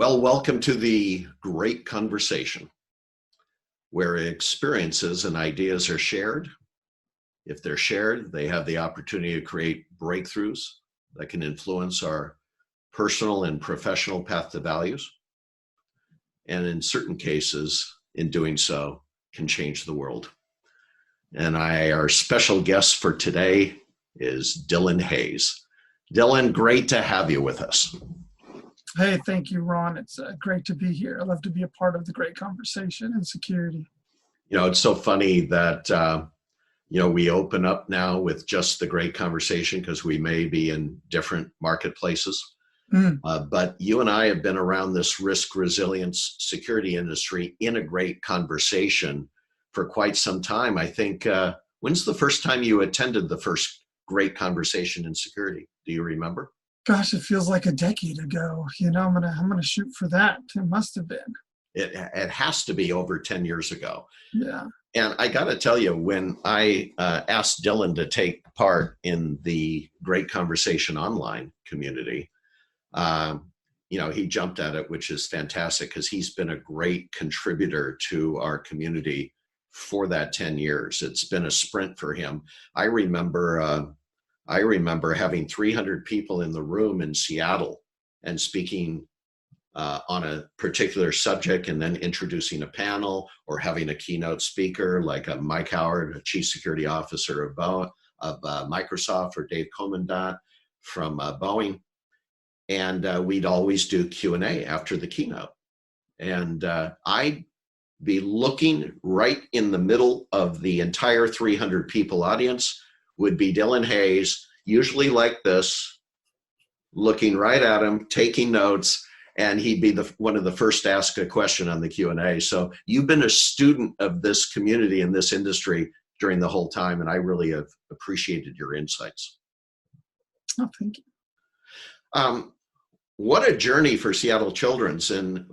Well, welcome to the great conversation where experiences and ideas are shared. If they're shared, they have the opportunity to create breakthroughs that can influence our personal and professional path to values. And in certain cases, in doing so, can change the world. And our special guest for today is Dylan Hayes. Dylan, great to have you with us. Hey, thank you, Ron. It's great to be here. I love to be a part of the great conversation and security. You know, it's so funny that, we open up now with just the great conversation because we may be in different marketplaces. But you and I have been around this risk resilience security industry in a great conversation for quite some time. I think, when's the first time you attended the first great conversation in security? Do you remember? Gosh, it feels like a decade ago. I'm gonna shoot for that. It must have been. It has to be over 10 years ago. Yeah. And I got to tell you, when I asked Dylan to take part in the Great Conversation Online community, he jumped at it, which is fantastic because he's been a great contributor to our community for that 10 years. It's been a sprint for him. I remember having 300 people in the room in Seattle and speaking on a particular subject and then introducing a panel or having a keynote speaker like a Mike Howard, a chief security officer of Microsoft, or Dave Commandant from Boeing. And we'd always do Q&A after the keynote. And I'd be looking right in the middle of the entire 300 people audience would be Dylan Hayes, usually like this, looking right at him, taking notes, and he'd be one of the first to ask a question on the Q&A. So you've been a student of this community and this industry during the whole time, and I really have appreciated your insights. Oh, thank you. What a journey for Seattle Children's. And,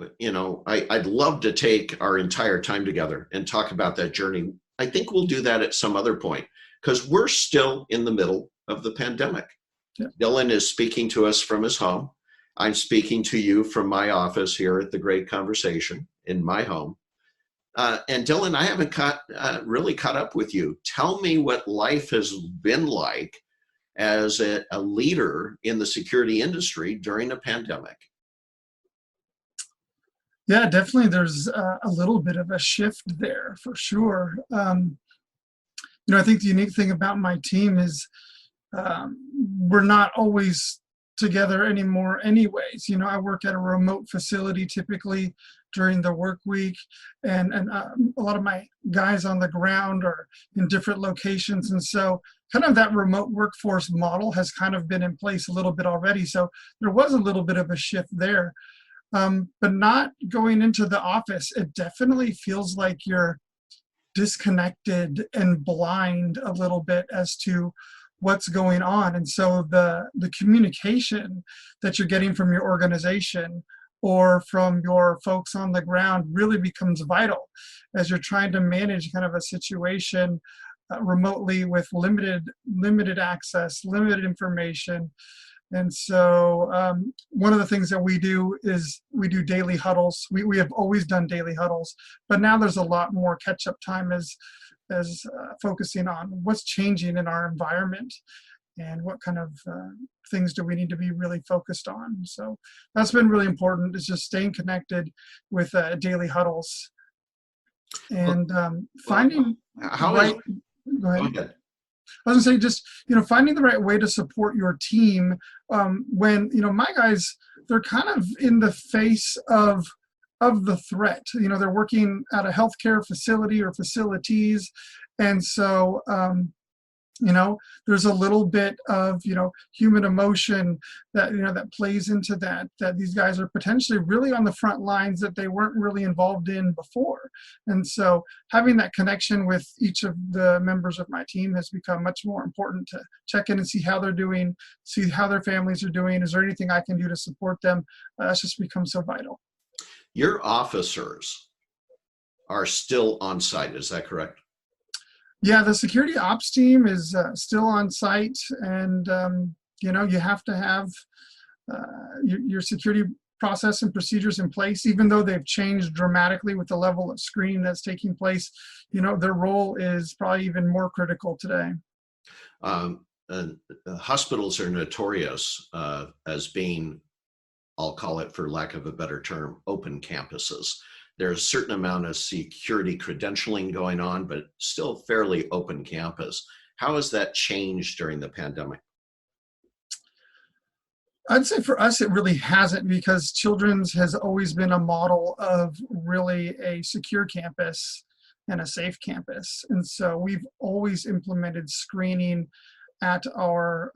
I'd love to take our entire time together and talk about that journey. I think we'll do that at some other point because we're still in the middle of the pandemic. Yeah. Dylan is speaking to us from his home. I'm speaking to you from my office here at the Great Conversation in my home. And Dylan, I haven't really caught up with you. Tell me what life has been like as a leader in the security industry during a pandemic. Yeah, definitely. There's a little bit of a shift there for sure. I think the unique thing about my team is we're not always together anymore anyways. I work at a remote facility typically during the work week, and a lot of my guys on the ground are in different locations. And so kind of that remote workforce model has kind of been in place a little bit already. So there was a little bit of a shift there. But not going into the office, it definitely feels like you're disconnected and blind a little bit as to what's going on. And so the communication that you're getting from your organization or from your folks on the ground really becomes vital as you're trying to manage kind of a situation remotely with limited access, limited information. And so one of the things that we do is we do daily huddles. We have always done daily huddles, but now there's a lot more catch-up time as focusing on what's changing in our environment and what kind of things do we need to be really focused on. So that's been really important, is just staying connected with daily huddles and finding Go ahead. I was gonna say, just finding the right way to support your team when my guys, they're kind of in the face of the threat. They're working at a healthcare facility or facilities, and so there's a little bit of human emotion that that plays into that these guys are potentially really on the front lines that they weren't really involved in before. And so having that connection with each of the members of my team has become much more important, to check in and see how they're doing, see how their families are doing. Is there anything I can do to support them? That's just become so vital. Your officers are still on site, is that correct? Yeah, the security ops team is still on site, and you have to have your security process and procedures in place, even though they've changed dramatically with the level of screening that's taking place. Their role is probably even more critical today. And hospitals are notorious as being, I'll call it for lack of a better term, open campuses. There's a certain amount of security credentialing going on, but still fairly open campus. How has that changed during the pandemic? I'd say for us, it really hasn't, because Children's has always been a model of really a secure campus and a safe campus. And so we've always implemented screening at our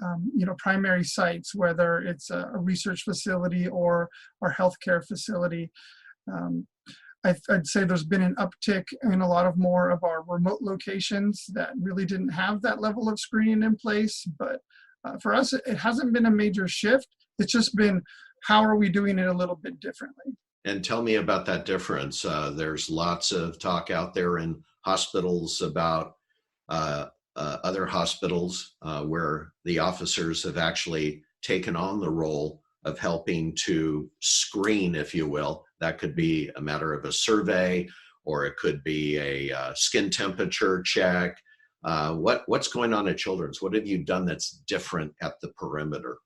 primary sites, whether it's a research facility or our healthcare facility. I'd say there's been an uptick in a lot of more of our remote locations that really didn't have that level of screening in place. But for us, it hasn't been a major shift. It's just been, how are we doing it a little bit differently? And tell me about that difference. There's lots of talk out there in hospitals about other hospitals where the officers have actually taken on the role of helping to screen, if you will. That could be a matter of a survey, or it could be a skin temperature check. What's going on at Children's? What have you done that's different at the perimeter?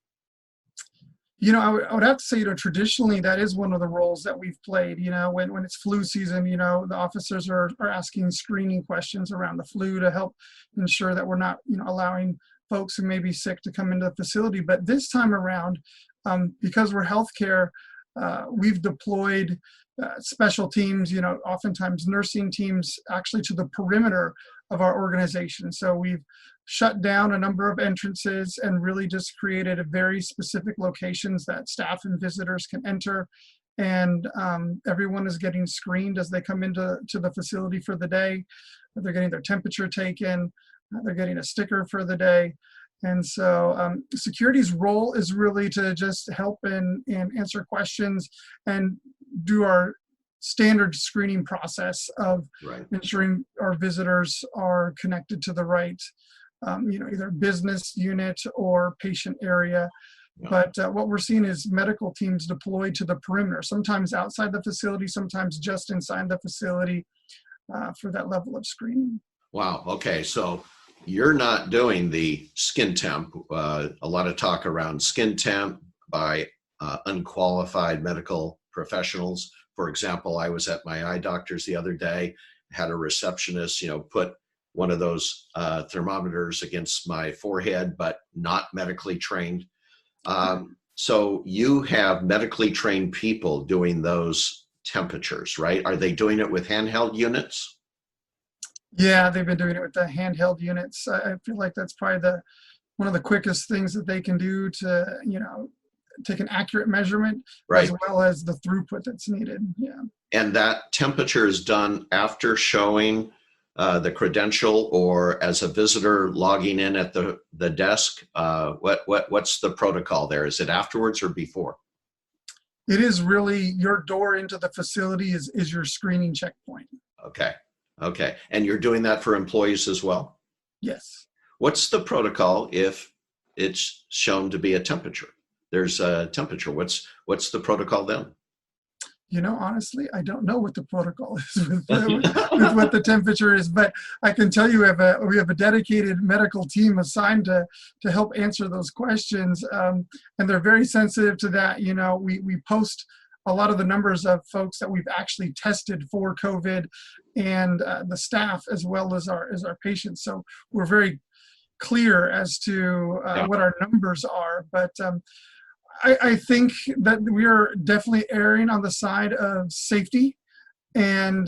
I would have to say, traditionally, that is one of the roles that we've played. When it's flu season, the officers are asking screening questions around the flu to help ensure that we're not, allowing folks who may be sick to come into the facility. But this time around, because we're healthcare, we've deployed special teams, oftentimes nursing teams, actually to the perimeter of our organization. So we've shut down a number of entrances and really just created a very specific locations that staff and visitors can enter. And everyone is getting screened as they come into the facility for the day. They're getting their temperature taken. They're getting a sticker for the day. And so security's role is really to just help and answer questions and do our standard screening process of ensuring our visitors are connected to the right, either business unit or patient area. Yeah. But what we're seeing is medical teams deployed to the perimeter, sometimes outside the facility, sometimes just inside the facility for that level of screening. Wow. Okay. So you're not doing the skin temp. A lot of talk around skin temp by unqualified medical professionals. For example, I was at my eye doctor's the other day, had a receptionist, put one of those thermometers against my forehead, but not medically trained. So you have medically trained people doing those temperatures, right? Are they doing it with handheld units? Yeah, they've been doing it with the handheld units. I feel like that's probably one of the quickest things that they can do to, take an accurate measurement, as well as the throughput that's needed. Yeah. And that temperature is done after showing the credential, or as a visitor logging in at the desk. What's the protocol there? Is it afterwards or before? It is really your door into the facility is your screening checkpoint. Okay. And you're doing that for employees as well? Yes. What's the protocol if it's shown to be a temperature? There's a temperature. What's the protocol then? Honestly, I don't know what the protocol is with what the temperature is, but I can tell you we have a dedicated medical team assigned to help answer those questions, and they're very sensitive to that. We post a lot of the numbers of folks that we've actually tested for COVID, and the staff as well as our patients. So we're very clear as to what our numbers are, but I think that we are definitely erring on the side of safety, and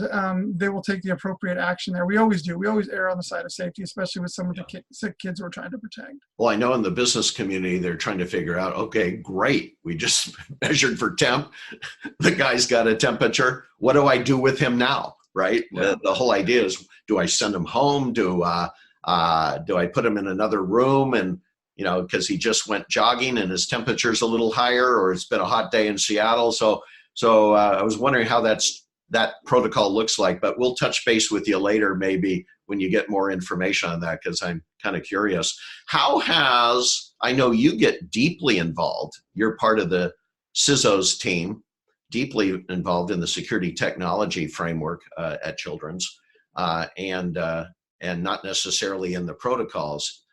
they will take the appropriate action there. We always do. We always err on the side of safety, especially with some of the sick kids we're trying to protect. Well, I know in the business community, they're trying to figure out, okay, great. We just measured for temp. The guy's got a temperature. What do I do with him now, right? Yeah. The whole idea is, do I send him home? Do I put him in another room and, because he just went jogging and his temperature's a little higher, or it's been a hot day in Seattle. So I was wondering how that protocol looks like, but we'll touch base with you later, maybe when you get more information on that, because I'm kind of curious. I know you get deeply involved. You're part of the CISO's team, deeply involved in the security technology framework at Children's, and not necessarily in the protocols.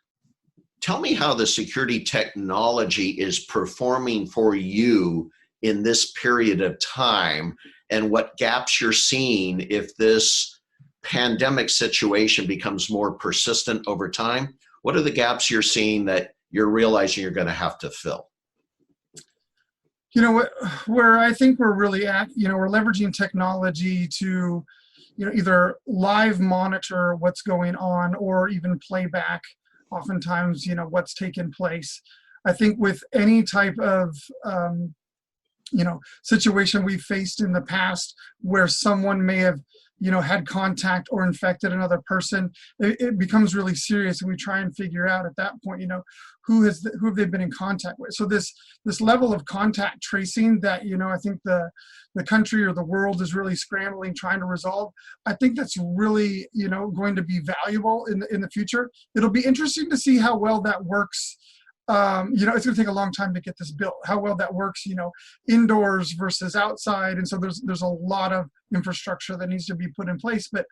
Tell me how the security technology is performing for you in this period of time, and what gaps you're seeing if this pandemic situation becomes more persistent over time. What are the gaps you're seeing that you're realizing you're going to have to fill? You know, where I think we're really at, we're leveraging technology to, either live monitor what's going on or even playback oftentimes, what's taken place. I think with any type of, situation we've faced in the past where someone may have, had contact or infected another person, it becomes really serious, and we try and figure out at that point, who have they been in contact with. So this level of contact tracing that, I think the country or the world is really scrambling, trying to resolve. I think that's really, going to be valuable in the future. It'll be interesting to see how well that works. It's going to take a long time to get this built, how well that works, indoors versus outside. And so there's a lot of infrastructure that needs to be put in place. But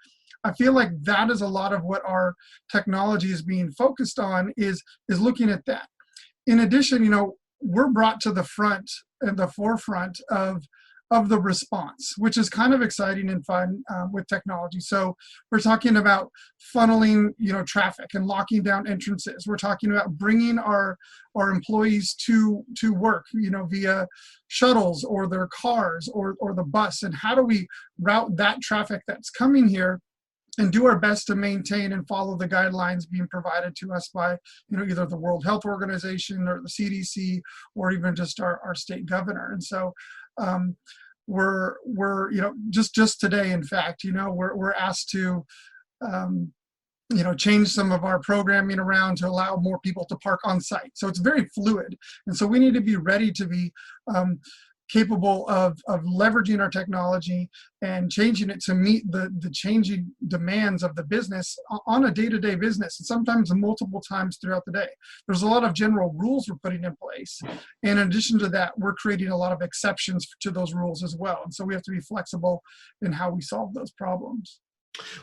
I feel like that is a lot of what our technology is being focused on, is looking at that. In addition, we're brought to the front and the forefront of the response, which is kind of exciting and fun with technology. So we're talking about funneling, traffic and locking down entrances. We're talking about bringing our employees to work, via shuttles or their cars or the bus. And how do we route that traffic that's coming here and do our best to maintain and follow the guidelines being provided to us by, either the World Health Organization or the CDC or even just our state governor. And so we're just today, in fact, we're asked to change some of our programming around to allow more people to park on site. So it's very fluid, and so we need to be ready to be capable of leveraging our technology and changing it to meet the changing demands of the business on a day-to-day business, and sometimes multiple times throughout the day. There's a lot of general rules we're putting in place. And in addition to that, we're creating a lot of exceptions to those rules as well. And so we have to be flexible in how we solve those problems.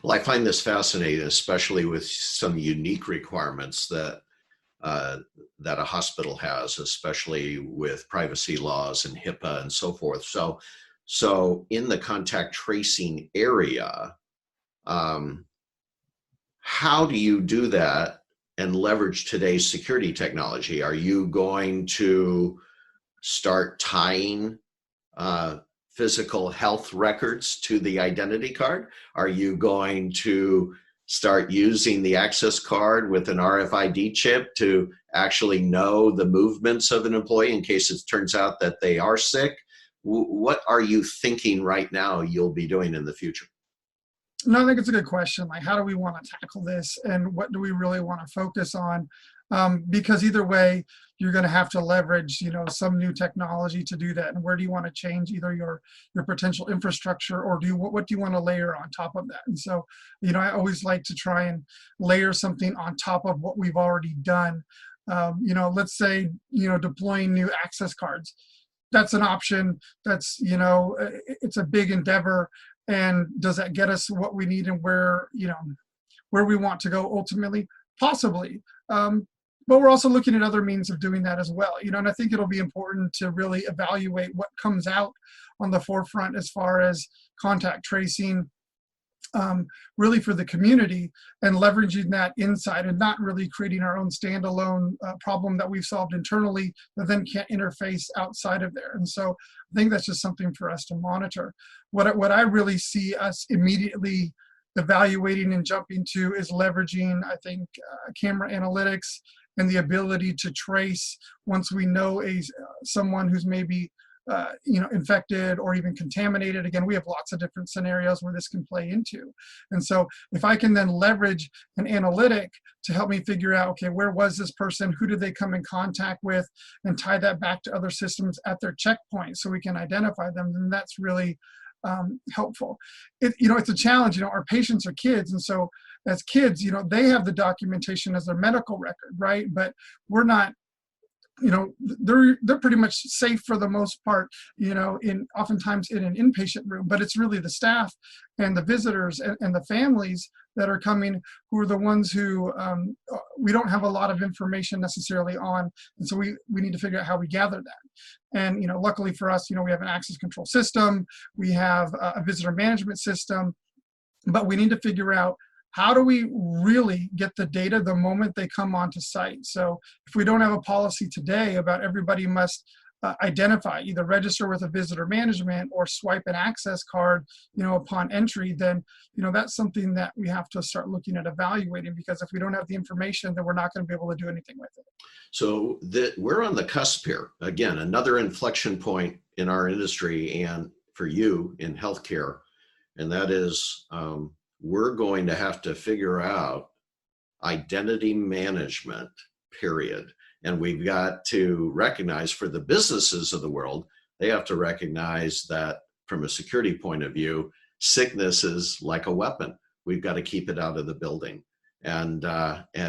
Well, I find this fascinating, especially with some unique requirements that that a hospital has, especially with privacy laws and HIPAA and so forth. So in the contact tracing area, how do you do that and leverage today's security technology? Are you going to start tying physical health records to the identity card? Are you going to start using the access card with an RFID chip to actually know the movements of an employee in case it turns out that they are sick? What are you thinking right now you'll be doing in the future? No, I think it's a good question. Like, how do we want to tackle this, and what do we really want to focus on? Because either way, you're going to have to leverage, some new technology to do that. And where do you want to change either your potential infrastructure, or what do you want to layer on top of that? And so, I always like to try and layer something on top of what we've already done. Let's say, deploying new access cards. That's an option. That's, it's a big endeavor. And does that get us what we need and where we want to go ultimately? Possibly. But we're also looking at other means of doing that as well. And I think it'll be important to really evaluate what comes out on the forefront as far as contact tracing, really for the community, and leveraging that inside and not really creating our own standalone problem that we've solved internally that then can't interface outside of there. And so I think that's just something for us to monitor. What I really see us immediately evaluating and jumping to is leveraging, I think, camera analytics and the ability to trace once we know someone who's maybe infected or even contaminated. Again, we have lots of different scenarios where this can play into. And so if I can then leverage an analytic to help me figure out, okay, where was this person? Who did they come in contact with? And tie that back to other systems at their checkpoint so we can identify them, then that's really helpful. It's a challenge. Our patients are kids. And so as kids, they have the documentation as their medical record, right? But we're not they're pretty much safe for the most part, in oftentimes in an inpatient room, but it's really the staff and the visitors and the families that are coming who are the ones who we don't have a lot of information necessarily on. And so we need to figure out how we gather that. And, luckily for us, we have an access control system, we have a visitor management system, but we need to figure out how do we really get the data the moment they come onto site? So if we don't have a policy today about everybody must identify, either register with a visitor management or swipe an access card, upon entry, then, that's something that we have to start looking at evaluating, because if we don't have the information, then we're not going to be able to do anything with it. So we're on the cusp here. Again, another inflection point in our industry and for you in healthcare, and that is we're going to have to figure out identity management, period. And we've got to recognize, for the businesses of the world, they have to recognize that from a security point of view, sickness is like a weapon. We've got to keep it out of the building. And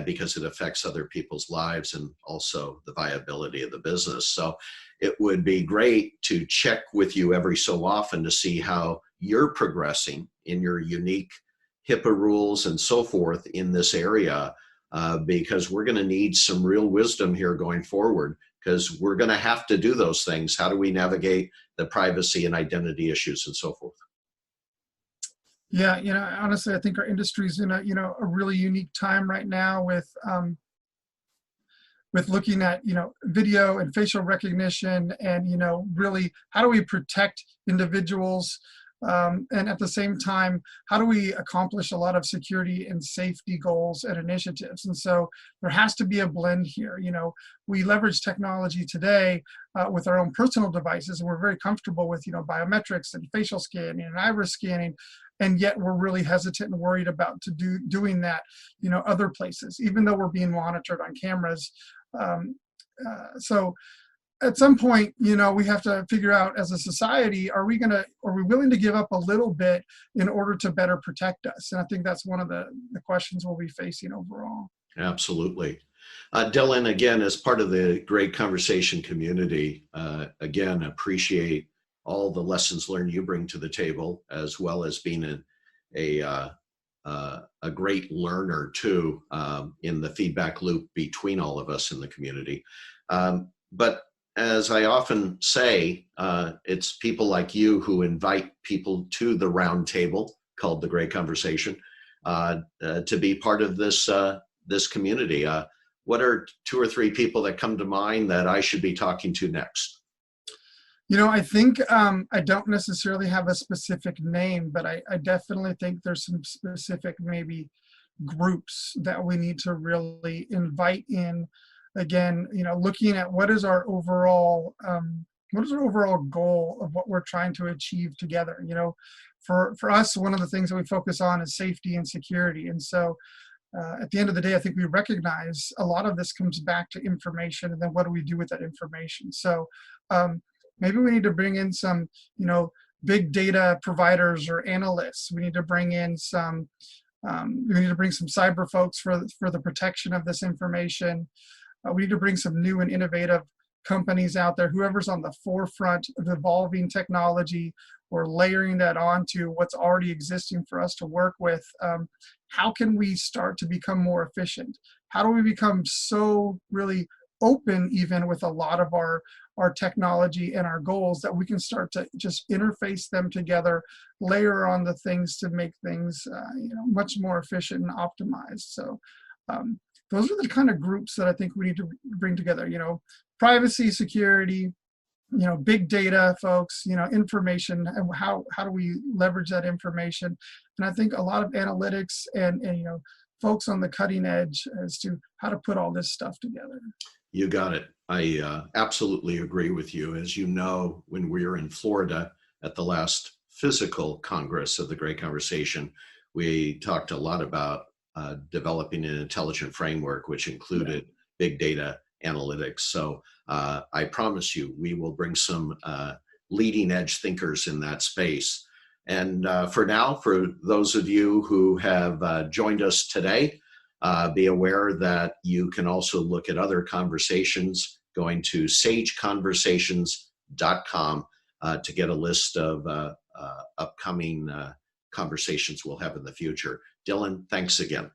because it affects other people's lives and also the viability of the business. So it would be great to check with you every so often to see how you're progressing in your unique HIPAA rules and so forth in this area, because we're going to need some real wisdom here going forward, because we're going to have to do those things. How do we navigate the privacy and identity issues and so forth? Yeah, honestly, I think our industry is in a really unique time right now with looking at, video and facial recognition and, really how do we protect individuals, and at the same time, how do we accomplish a lot of security and safety goals and initiatives? And so there has to be a blend here. We leverage technology today with our own personal devices, and we're very comfortable with, biometrics and facial scanning and iris scanning, and yet we're really hesitant and worried about doing that, other places, even though we're being monitored on cameras. So at some point, we have to figure out as a society, are we willing to give up a little bit in order to better protect us? And I think that's one of the questions we'll be facing overall. Absolutely. Dylan, again, as part of the great conversation community, again, appreciate all the lessons learned you bring to the table, as well as being a great learner too, in the feedback loop between all of us in the community. But as I often say, it's people like you who invite people to the round table called the Great Conversation to be part of this community. What are 2 or 3 people that come to mind that I should be talking to next? I think I don't necessarily have a specific name, but I definitely think there's some specific maybe groups that we need to really invite in. Again, looking at what is our overall goal of what we're trying to achieve together. For us, one of the things that we focus on is safety and security. And so at the end of the day, I think we recognize a lot of this comes back to information, and then what do we do with that information? So maybe we need to bring in some, big data providers or analysts. We need to bring in some cyber folks for the protection of this information. We need to bring some new and innovative companies out there, whoever's on the forefront of evolving technology or layering that onto what's already existing for us to work with. How can we start to become more efficient? How do we become so really open even with a lot of our technology and our goals that we can start to just interface them together, layer on the things to make things much more efficient and optimized. So those are the kind of groups that I think we need to bring together, privacy, security, big data folks, information, and how do we leverage that information? And I think a lot of analytics and folks on the cutting edge as to how to put all this stuff together. You got it. I absolutely agree with you. As you know, when we were in Florida at the last physical Congress of the Great Conversation, we talked a lot about developing an intelligent framework, which included big data analytics. So I promise you, we will bring some leading edge thinkers in that space. And for now, for those of you who have joined us today, be aware that you can also look at other conversations going to sageconversations.com to get a list of upcoming conversations we'll have in the future. Dylan, thanks again.